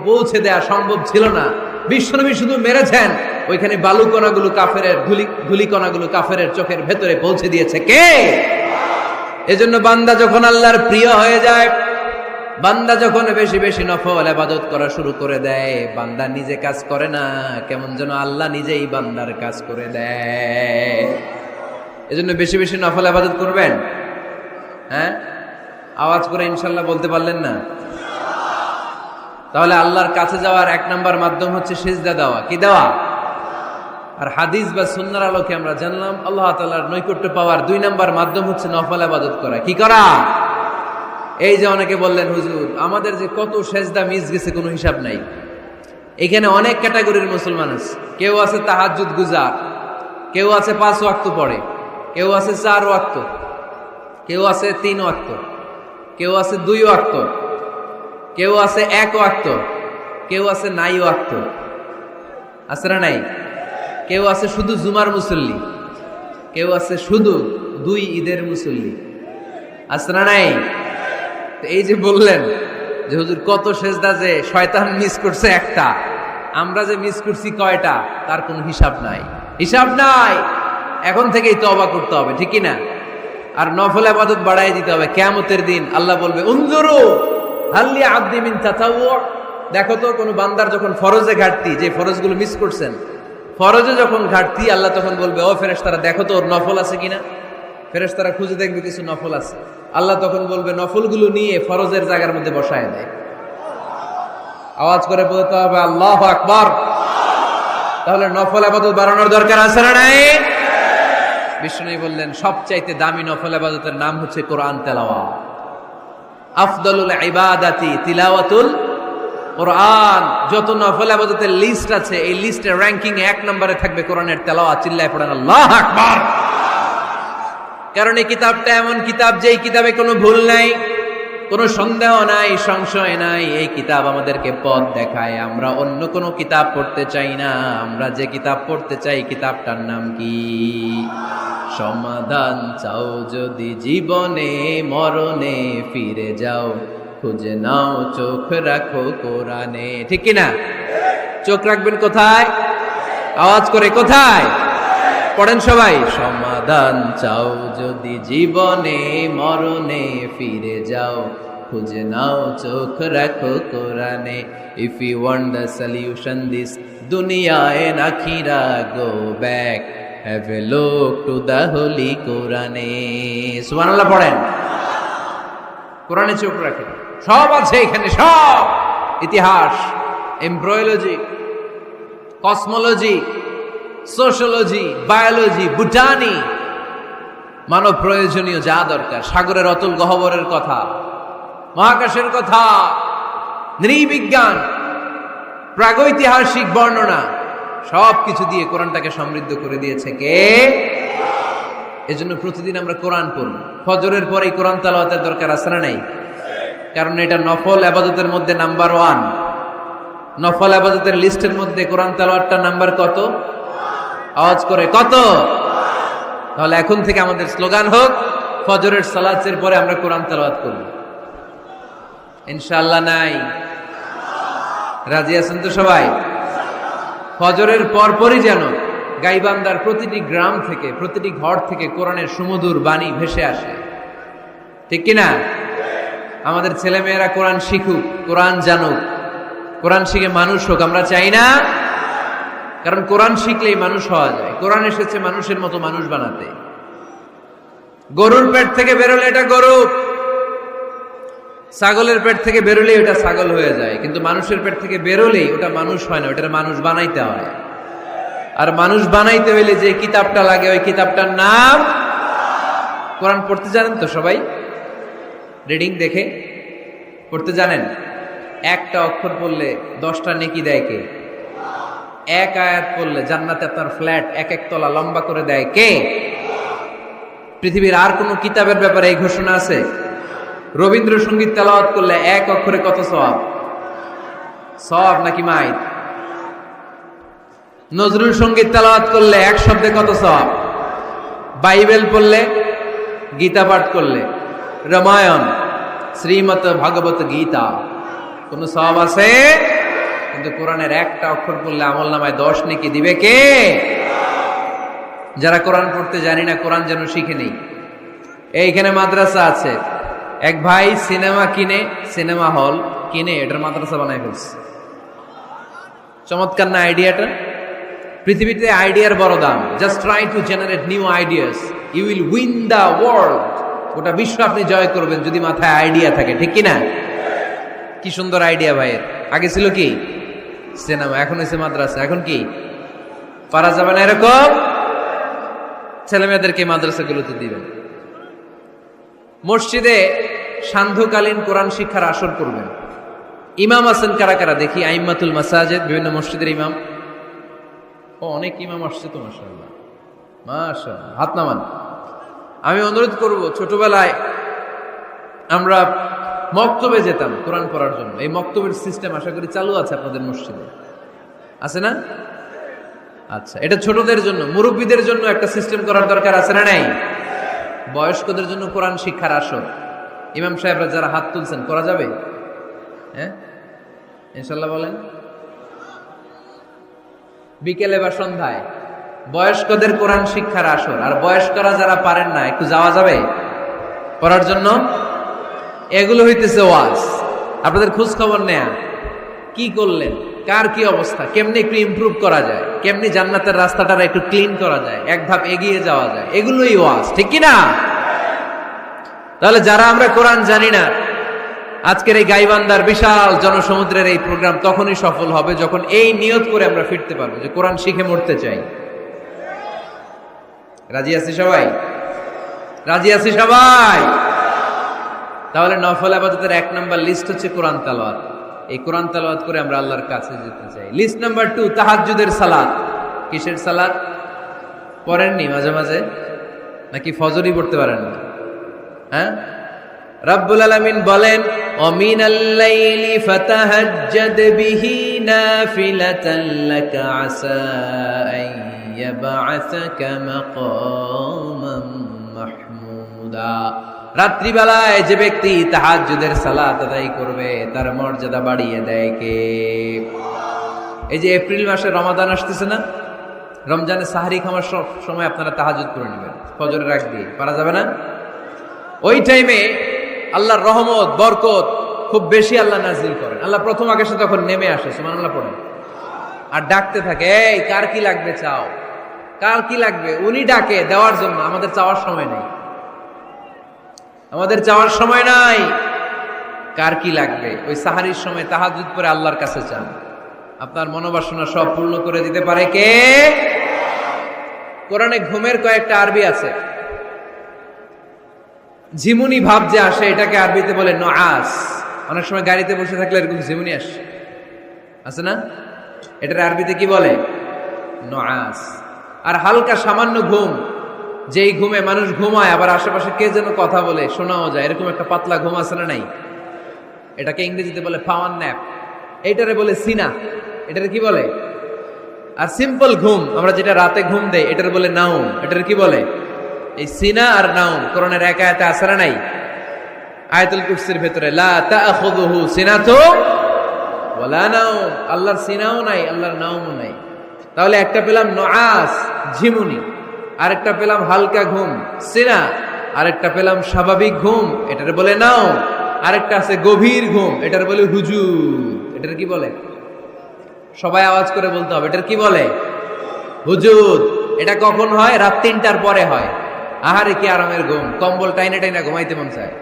পৌঁছে দেওয়া সম্ভব ছিল না। বিশ্বনবী শুধু মেরেছেন, ওইখানে বালু কণাগুলো কাফেরের ধুলি কণাগুলো কাফেরের চোখের ভেতরে পৌঁছে দিয়েছে কে? এজন্য বান্দা যখন আল্লাহর প্রিয় হয়ে যায়, বান্দা যখন বেশি বেশি নফল ইবাদত করা শুরু করে দেয়, বান্দা নিজে কাজ করে না, কেমন যেন আল্লাহ নিজেই বান্দার কাজ করে দেয়। এজন্য বেশি বেশি নফল ইবাদত করবেন। হ্যাঁ, আওয়াজ করে ইনশাল্লাহ বলতে পারলেন না? তাহলে আল্লাহর কাছে যাওয়ার এক নাম্বার মাধ্যম হচ্ছে সিজদা দেওয়া। কি দেওয়া? আর হাদিস বা সুন্নাহর আলোকে আমরা জানলাম আল্লাহ তাআলার নৈকট্য পাওয়ার 2 নাম্বার মাধ্যম হচ্ছে নফল ইবাদত করা। কি করা? এই যে অনেকে বললেন হুজুর আমাদের যে কত সেজদা মিস গেছে কোনো হিসাব নাই। এখানে অনেক ক্যাটাগরির মুসলমান আছে। কেউ আছে তাহাজ্জুদ গুজার, কেউ আছে 5 ওয়াক্ত পড়ে, কেউ আছে 4 ওয়াক্ত, কেউ আছে 3 ওয়াক্ত, কেউ আছে 2 ওয়াক্ত, কেউ আছে 1 ওয়াক্ত, কেউ আছে নাই ওয়াক্ত। আছে না নাই? কেউ আছে শুধু জুমার মুসল্লি, কেউ আছে শুধু 2 ঈদের মুসল্লি। আছে না নাই? এই যে বললেন যে হুজুর কত সেজদা যে শয়তান মিস করছে একটা, আমরা যে মিস করছি কয়টা তার কোনো হিসাব নাই। হিসাব নাই। এখন থেকেই তওবা করতে হবে, ঠিক কি না? আর নফল ইবাদত বাড়ায় দিতে হবে। কিয়ামতের দিন আল্লাহ বলবে উনজুরু হাল লি আবদি মিন তাতাওয়ু, দেখো তো কোন বান্দার যখন ফরজে ঘাটতি, যে ফরজগুলো মিস করছেন, ফরজে যখন ঘাটতি আল্লাহ তখন বলবে ও ফেরেশতারা দেখো তো ওর নফল আছে কিনা। ফেরেশতারা খুঁজে দেখবে কিছু নফল আছে, আল্লাহ তখন বলবে নফলগুলো নিয়ে ফরজের জায়গার মধ্যে বসায় দেয়। আওয়াজ করে বলতে হবে আল্লাহু আকবার। তাহলে নফল ইবাদত বাড়ানোর দরকার আছে না নাই? বিষ্ণু বললেন সবচাইতে দামি নফল ইবাদতের নাম হচ্ছে কোরআন তেলাওয়াত। আফদলুল ইবাদাতি তিলাওয়াতুল কোরআন। যত নফল ইবাদতের লিস্ট আছে এই লিস্টের র‍্যাঙ্কিং 1 নম্বরে থাকবে কোরআনের তেলাওয়াত। চিল্লায় পড়েন আল্লাহু আকবার। কারণ এই কিতাবটা এমন কিতাব যে এই কিতাবে কোনো ভুল নাই, কোনো সন্দেহ নাই, সংশয় নাই। এই কিতাব আমাদেরকে পথ দেখায়। আমরা অন্য কোনো কিতাব পড়তে চাই না। আমরা যে কিতাব পড়তে চাই কিতাবটার নাম কি? সমাধান চাও যদি জীবনে মরণে, ফিরে যাও খুঁজে নাও চোখ রাখো কোরআনে। ঠিক কি না? চোখ রাখবেন কোথায়? আওয়াজ করে কোথায়? পড়েন সবাই। সমাধান চাও যদি জীবনে মরণে, ফিরে যাও খুঁজে নাও চোখ রাখো কোরআনে। If you want the solution this দুনিয়া এন্ড আখিরা, go back have a look to the holy কোরআনে। সুবহানাল্লাহ পড়েন। কোরআনে চোখ রাখেন, সব আছে এখানে, সব। ইতিহাস, embryology, cosmology, sociology, biology, botany, মানব প্রয়োজনীয় যা দরকার, সাগরের অতল গহ্বরের কথা, মহাকাশের কথা, নৃবিজ্ঞান, প্রাগৈতিহাসিক বর্ণনা, সবকিছু দিয়ে কোরআনটাকে সমৃদ্ধ করে দিয়েছে কে? এজন্য প্রতিদিন আমরা কোরআন পড়ব। ফজরের পরে কোরআন তেলাওয়াতের দরকার আছে না নাই? কারণ এটা নফল ইবাদতের মধ্যে নাম্বার 1। নফল ইবাদতের লিস্টের মধ্যে কোরআন তেলাওয়াতটা নাম্বার কত? আওয়াজ করে কত? তাহলে এখন থেকে আমাদের স্লোগান হোক ফজরের সালাতের পরে আমরা কোরআন তেলাওয়াত করব। ইনশাআল্লাহ নাই? রাজি আছেন তো সবাই? ফজরের পরপরই যেন গাইবান্দার প্রতিটি গ্রাম থেকে, প্রতিটি ঘর থেকে কোরআনের সুমধুর বাণী ভেসে আসে। ঠিক কিনা? আমাদের ছেলেমেয়েরা কোরআন শিখুক, কোরআন জানুক, কোরআন শিখে মানুষ হোক। আমরা চাই না? কারণ কোরআন শিখলেই মানুষ হওয়া যায়। কোরআন এসেছে মানুষের মতো মানুষ বানাতে। গরুর পেট থেকে বেরোলে এটা গরু, ছাগলের পেট থেকে বেরোলেই ওটা ছাগল হয়ে যায়, কিন্তু মানুষের পেট থেকে বেরোলেই ওটা মানুষ হয় না, ওটার মানুষ বানাইতে হয়। আর মানুষ বানাইতে হইলে যে কিতাবটা লাগে ওই কিতাবটার নাম কোরআন। পড়তে জানেন তো সবাই? রিডিং দেখে পড়তে জানেন? একটা অক্ষর পড়লে 10টা নেকি দেয় কে? এক আয়াত পড়লে জান্নাতে আপনার ফ্ল্যাট 1-1 তলা লম্বা করে দেয় কে? পৃথিবীর আর কোনো কিতাবের ব্যাপারে এই ঘোষণা আছে? রবীন্দ্রসঙ্গীত তেলাওয়াত করলে 1 অক্ষরে কত সওয়াব? সওয়াব নাকি মাইত? নজরুল সঙ্গীত তেলাওয়াত করলে 1 শব্দে কত সওয়াব? বাইবেল পড়লে, গীতা পাঠ করলে, রামায়ণ, শ্রীমৎ ভাগবত গীতা, কোন সওয়াব আছে? কিন্তু কোরআনের একটা অক্ষর পড়লে আমলনামায় 10 নেকি দিবে কে? যারা কোরআন পড়তে জানি না, কোরআন যেন শিখে নেই। এইখানে মাদ্রাসা আছে, এক ভাই সিনেমা হল কিনে এটার মাদ্রাসা বানায় ফেলছে। চমৎকার না আইডিয়াটা? পৃথিবীতে আইডিয়ার বড় দাম। Just try to generate new ideas, you will win the world. গোটা বিশ্ব আপনি জয় করবেন যদি মাথায় আইডিয়া থাকে, ঠিক কিনা? কি সুন্দর আইডিয়া ভাইয়ের। আগে ছিল কি সিনেমা, এখন হয়েছে মাদ্রাসা। এখন কি পারা যাবে না এরকম? ছেলে মেয়েদেরকে মাদ্রাসাগুলোতে দিবেন। মসজিদে সান্ধ্যকালীন কোরআন শিক্ষার আসর করবেন। ইমাম আছেন কারা কারা দেখি? আইম্মাতুল মাসাজিদ, বিভিন্ন মসজিদের ইমাম। ও অনেক ইমাম আসছে তো, মাশাআল্লাহ মাশাআল্লাহ, হাত নামান। আমি অনুরোধ করব, ছোটবেলায় আমরা মক্তবে যেতাম কোরআন পড়ার জন্য। এই মক্তবের সিস্টেম আশা করি চালু আছে আপনাদের মসজিদে, আছে না? আচ্ছা, এটা ছোটদের জন্য। মুরব্বীদের জন্য একটা সিস্টেম করার দরকার আছে না নাই? বয়স্কদের জন্য কোরআন শিক্ষার আসর। ইমাম সাহেবরা যারা হাত তুলছেন, করা যাবে? হ্যাঁ, ইনশাল্লাহ বলেন। বিকেলে বা সন্ধ্যায় বয়স্কদের কোরআন শিক্ষার আসর। আর বয়স্করা যারা পারেন না, একটু যাওয়া যাবে পড়ার জন্য? এগুলো হইতেছে ওয়াজ। আপনাদের খোঁজ খবর নেয়া, কি করলেন, কার কি অবস্থা, কেমনি একটু ইমপ্রুভ করা যায়, কেমনি জান্নাতের রাস্তাটা একটু ক্লিন করা যায়, এক ধাপ এগিয়ে যাওয়া যায়, এগুলোই ওয়াজ, ঠিক কি না? তাহলে যারা আমরা কোরআন জানি না, আজকের এই গাইবান্দার বিশাল জনসমুদ্রের এই প্রোগ্রাম তখনই সফল হবে যখন এই নিয়ত করে আমরা ফিরতে পারবো যে কোরআন শিখে মরতে চাই। রাজি আছি সবাই? রাজি আছি সবাই? তাহলে নফল ইবাদতের 1 নাম্বার লিস্ট হচ্ছে কোরআন তেলাওয়াত। এই কোরআন তেলাওয়াত করে আমরা আল্লাহর কাছে যেতে চাই। লিস্ট নাম্বার 2, তাহাজ্জুদের সালাত। কিসের সালাত? পড়েননি মাঝে মাঝে নাকি ফজরই পড়তে পারেন না? হ্যাঁ, রাব্বুল আলামিন বলেন, ওয়ামিনাল লাইলি ফাতাহাজ্জাদ বিহি নাফিলাতান লাকা আসা আন ইয়াবআসাকা মাকামান মাহমুদা। রাত্রিবেলায় যে ব্যক্তি তাহাজ্জুদের সালাত আদায় করবে তার মর্যাদা বাড়িয়ে দেয় কে? এই যে এপ্রিল মাসে রমাদান আসতেছে না, রমজানে সাহরি খাওয়ার সময় আপনারা তাহাজ্জুদ করে নেবেন ফজরের আগ দিয়ে। পারা যাবে না? ওই টাইমে আল্লাহর রহমত বরকত খুব বেশি আল্লাহ নাজিল করেন। আল্লাহ প্রথম আকাশে তখন নেমে আসে, সুবহানাল্লাহ পড়েন, আর ডাকতে থাকে, এই কার কি লাগবে চাও, কার কি লাগবে। উনি ডাকে দেওয়ার জন্য, আমাদের চাওয়ার সময় নেই, আমাদের চাওয়ার সময় নাই। কার কি লাগবে ওই সাহারির সময় তাহাজ্জুদ পড়ে আল্লাহর কাছে চান, আপনার মনোবাসনা সব পূর্ণ করে দিতে পারে কে? কোরআনে ঘুমের কয়েকটা আরবি আছে। ঝিমুনি ভাব যে আসে এটাকে আরবিতে বলে নুআস। অনেক সময় গাড়িতে বসে থাকলে এরকম ঝিমুনি আসে, আছে না? এটার আরবিতে কি বলে? নুআস। আর হালকা সামান্য ঘুম, যেই ঘুমে মানুষ ঘুমায় আবার আশেপাশে কে যেন কথা বলে শোনাও যায়, এরকম একটা পাতলা ঘুম আছে না নাই? এটাকে ইংরেজিতে বলে পাওয়ার ন্যাপ, এইটারে বলে সিনা। এটারে কি বলে? আর সিম্পল ঘুম আমরা যেটা রাতে ঘুম দেই এটার বলে নাউম। এটার কি বলে? এই সিনা আর নাউম কোরআনের এক আয়াতে আছে না নাই? আয়াতুল কুরসির ভেতরে লা তাআখুযুহু সিনাতু ওয়ালা নাউম, আল্লাহর সিনাও নাই, আল্লাহর নাউমও নাই। তাহলে একটা পেলাম নুআস ঝিমুনি, আরেকটা পেলাম হালকা ঘুম সিনা, আরেকটা পেলাম স্বাভাবিক ঘুম, এটার বলে নাউম। আরেকটা আছে গভীর ঘুম, এটার বলে হুজুদ। এটার কি বলে? সবাই আওয়াজ করে বলতে হবে, এটার কি বলে? হুজুদ। এটা কখন হয়? রাত 3টার পরে হয়। আহারে কি আরামের ঘুম, কম্বল টাইনে টাইনা ঘুমাইতে মন চায়,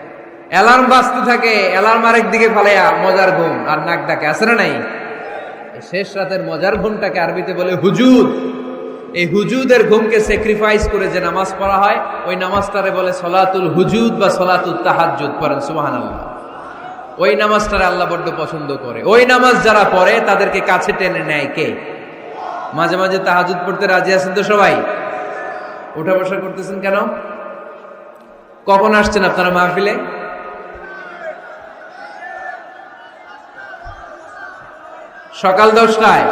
অ্যালার্ম বাজতে থাকে, অ্যালার্ম আরেক দিকে ফালাইয়া মজার ঘুম আর নাক ডাকে, আছে না নাই? শেষ রাতের মজার ঘুমটাকে আরবিতে বলে হুজুদ। এই হুজুদের ঘুমকে স্যাক্রিফাইস করে যে নামাজ পড়া হয় ওই নামাজটারে বলে সলাতুল হুজুদ বা সলাতুল তাহাজ্জুদ। পড়েন সুবহানাল্লাহ। ওই নামাজটারে আল্লাহ বড্ড পছন্দ করে। ওই নামাজ যারা পড়ে তাদেরকে কাছে টেনে নেয় কে? মাঝে মাঝে তাহাজ্জুদ পড়তে রাজি আছেন তো সবাই? উঠা বসা করতেছেন কেন? কখন আসছেন আপনারা মাহফিলে? সকাল 10টায়।